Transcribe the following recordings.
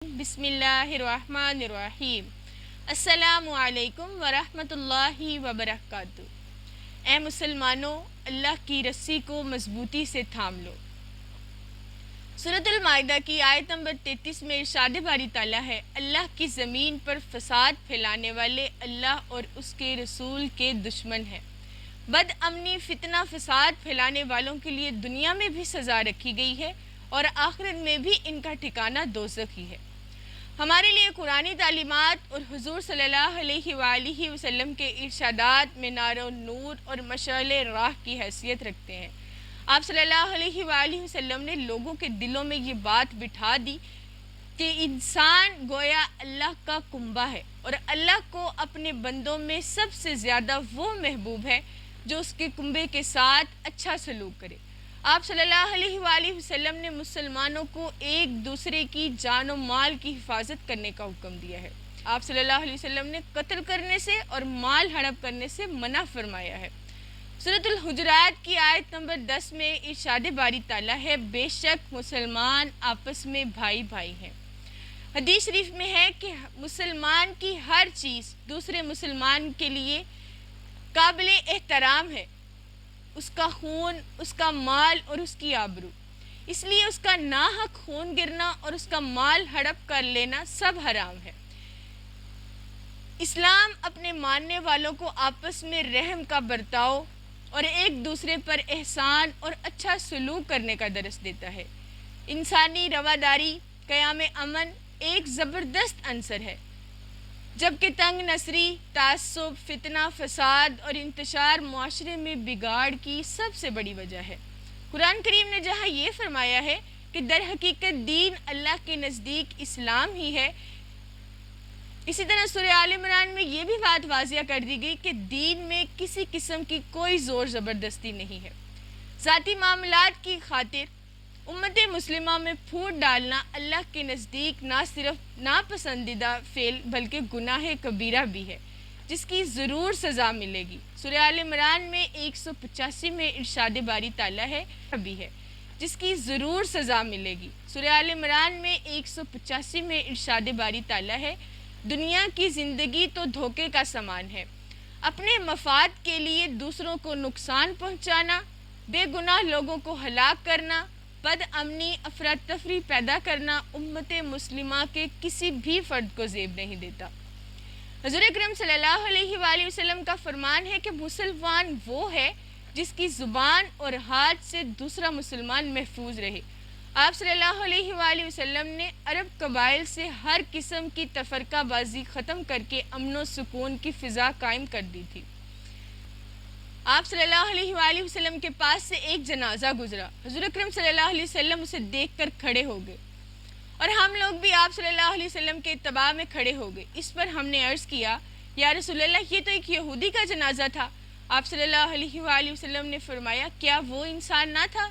بسم اللہ الرحمن الرحیم۔ السلام علیکم ورحمۃ اللہ وبرکاتہ۔ اے مسلمانوں، اللہ کی رسی کو مضبوطی سے تھام لو۔ سورۃ المائدہ کی آیت نمبر 33 میں ارشاد باری تعالیٰ ہے، اللہ کی زمین پر فساد پھیلانے والے اللہ اور اس کے رسول کے دشمن ہیں۔ بد امنی، فتنہ، فساد پھیلانے والوں کے لیے دنیا میں بھی سزا رکھی گئی ہے اور آخرت میں بھی ان کا ٹھکانہ دوزخ ہی ہے۔ ہمارے لیے قرآنی تعلیمات اور حضور صلی اللہ علیہ وآلہ وسلم کے ارشادات منار النور اور مشعل راہ کی حیثیت رکھتے ہیں۔ آپ صلی اللہ علیہ وآلہ وسلم نے لوگوں کے دلوں میں یہ بات بٹھا دی کہ انسان گویا اللہ کا کنبہ ہے اور اللہ کو اپنے بندوں میں سب سے زیادہ وہ محبوب ہے جو اس کے کنبے کے ساتھ اچھا سلوک کرے۔ آپ صلی اللہ علیہ وآلہ وسلم نے مسلمانوں کو ایک دوسرے کی جان و مال کی حفاظت کرنے کا حکم دیا ہے۔ آپ صلی اللہ علیہ وسلم نے قتل کرنے سے اور مال ہڑپ کرنے سے منع فرمایا ہے۔ سورۃ الحجرات کی آیت نمبر 10 میں ارشاد باری تعالیٰ ہے، بے شک مسلمان آپس میں بھائی بھائی ہیں۔ حدیث شریف میں ہے کہ مسلمان کی ہر چیز دوسرے مسلمان کے لیے قابل احترام ہے، اس کا خون، اس کا مال اور اس کی آبرو۔ اس لیے اس کا ناحق خون گرنا اور اس کا مال ہڑپ کر لینا سب حرام ہے۔ اسلام اپنے ماننے والوں کو آپس میں رحم کا برتاؤ اور ایک دوسرے پر احسان اور اچھا سلوک کرنے کا درس دیتا ہے۔ انسانی رواداری، قیام امن ایک زبردست عنصر ہے، جبکہ تنگ نظری، تعصب، فتنہ، فساد اور انتشار معاشرے میں بگاڑ کی سب سے بڑی وجہ ہے۔ قرآن کریم نے جہاں یہ فرمایا ہے کہ در حقیقت دین اللہ کے نزدیک اسلام ہی ہے، اسی طرح سورہ آل عمران میں یہ بھی بات واضح کر دی گئی کہ دین میں کسی قسم کی کوئی زور زبردستی نہیں ہے۔ ذاتی معاملات کی خاطر امت مسلمہ میں پھوٹ ڈالنا اللہ کے نزدیک نہ صرف ناپسندیدہ فعل بلکہ گناہ کبیرہ بھی ہے، جس کی ضرور سزا ملے گی۔ سورہ آل عمران میں 185 میں ارشاد باری تعالیٰ ہے بھی ہے جس کی ضرور سزا ملے گی۔ سورہ آل عمران میں 185 میں ارشاد باری تعالیٰ ہے، دنیا کی زندگی تو دھوکے کا سامان ہے، اپنے مفاد کے لیے دوسروں کو نقصان پہنچانا، بے گناہ لوگوں کو ہلاک کرنا، بد امنی، افراتفری پیدا کرنا امت مسلمہ کے کسی بھی فرد کو زیب نہیں دیتا۔ حضور اکرم صلی اللہ علیہ وآلہ وسلم کا فرمان ہے کہ مسلمان وہ ہے جس کی زبان اور ہاتھ سے دوسرا مسلمان محفوظ رہے۔ آپ صلی اللہ علیہ وآلہ وسلم نے عرب قبائل سے ہر قسم کی تفرقہ بازی ختم کر کے امن و سکون کی فضا قائم کر دی تھی۔ آپ صلی اللہ علیہ وآلہ وسلم کے پاس سے ایک جنازہ گزرا، حضور اکرم صلی اللہ علیہ وسلم اسے دیکھ کر کھڑے ہو گئے اور ہم لوگ بھی آپ صلی اللہ علیہ وسلم کے اتباع میں کھڑے ہو گئے۔ اس پر ہم نے عرض کیا، یا رسول اللہ، یہ تو ایک یہودی کا جنازہ تھا۔ آپ صلی اللہ علیہ وآلہ وسلم نے فرمایا، کیا وہ انسان نہ تھا؟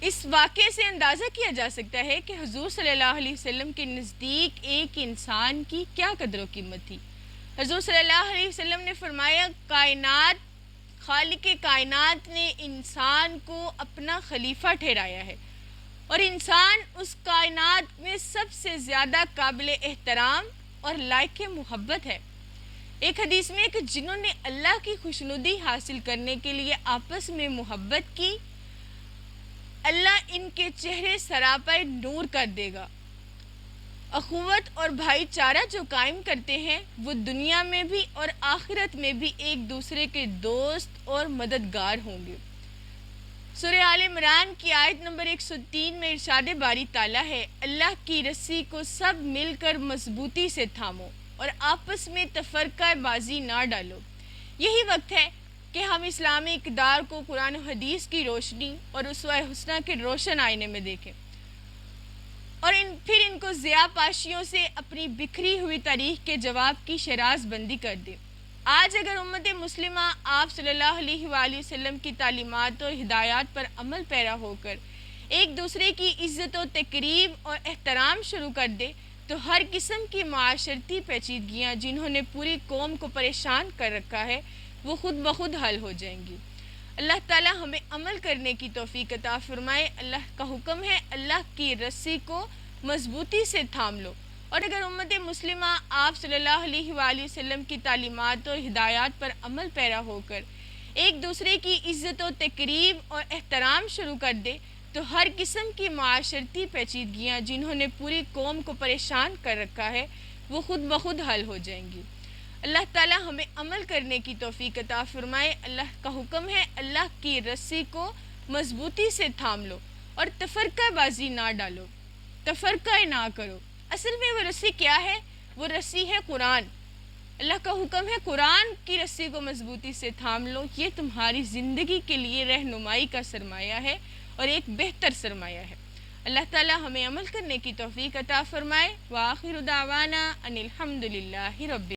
اس واقعے سے اندازہ کیا جا سکتا ہے کہ حضور صلی اللہ علیہ وسلم کے نزدیک ایک انسان کی کیا قدر و قیمت تھی۔ حضور صلی اللہ علیہ وسلم نے فرمایا، خالق کائنات نے انسان کو اپنا خلیفہ ٹھہرایا ہے اور انسان اس کائنات میں سب سے زیادہ قابل احترام اور لائق محبت ہے۔ ایک حدیث میں کہ جنہوں نے اللہ کی خوشنودی حاصل کرنے کے لیے آپس میں محبت کی، اللہ ان کے چہرے سراپے نور کر دے گا۔ اخوت اور بھائی چارہ جو قائم کرتے ہیں وہ دنیا میں بھی اور آخرت میں بھی ایک دوسرے کے دوست اور مددگار ہوں گے۔ سورہ آل عمران کی آیت نمبر 103 میں ارشاد باری تعالیٰ ہے، اللہ کی رسی کو سب مل کر مضبوطی سے تھامو اور آپس میں تفرقہ بازی نہ ڈالو۔ یہی وقت ہے کہ ہم اسلامی اقدار کو قرآن و حدیث کی روشنی اور اسوہ حسنہ کے روشن آئینے میں دیکھیں اور پھر ان کو ضیاء پاشیوں سے اپنی بکھری ہوئی تاریخ کے جواب کی شراز بندی کر دیں۔ آج اگر امت مسلمہ آپ صلی اللہ علیہ وآلہ وسلم کی تعلیمات اور ہدایات پر عمل پیرا ہو کر ایک دوسرے کی عزت و تقریب اور احترام شروع کر دے تو ہر قسم کی معاشرتی پیچیدگیاں جنہوں نے پوری قوم کو پریشان کر رکھا ہے وہ خود بخود حل ہو جائیں گی۔ اللہ تعالی ہمیں عمل کرنے کی توفیق عطا فرمائے۔ اللہ کا حکم ہے، اللہ کی رسی کو مضبوطی سے تھام لو۔ اور اگر امت مسلمہ آپ صلی اللہ علیہ وآلہ وسلم کی تعلیمات اور ہدایات پر عمل پیرا ہو کر ایک دوسرے کی عزت و تقریب اور احترام شروع کر دے تو ہر قسم کی معاشرتی پیچیدگیاں جنہوں نے پوری قوم کو پریشان کر رکھا ہے وہ خود بخود حل ہو جائیں گی۔ اللہ تعالی ہمیں عمل کرنے کی توفیق عطا فرمائے۔ اللہ کا حکم ہے اللہ کی رسی کو مضبوطی سے تھام لو اور تفرقہ بازی نہ ڈالو، تفرقہ نہ کرو۔ اصل میں وہ رسی کیا ہے؟ وہ رسی ہے قرآن۔ اللہ کا حکم ہے قرآن کی رسی کو مضبوطی سے تھام لو، یہ تمہاری زندگی کے لیے رہنمائی کا سرمایہ ہے اور ایک بہتر سرمایہ ہے۔ اللہ تعالی ہمیں عمل کرنے کی توفیق عطا فرمائے۔ وآخر دعوانا ان الحمد للہ رب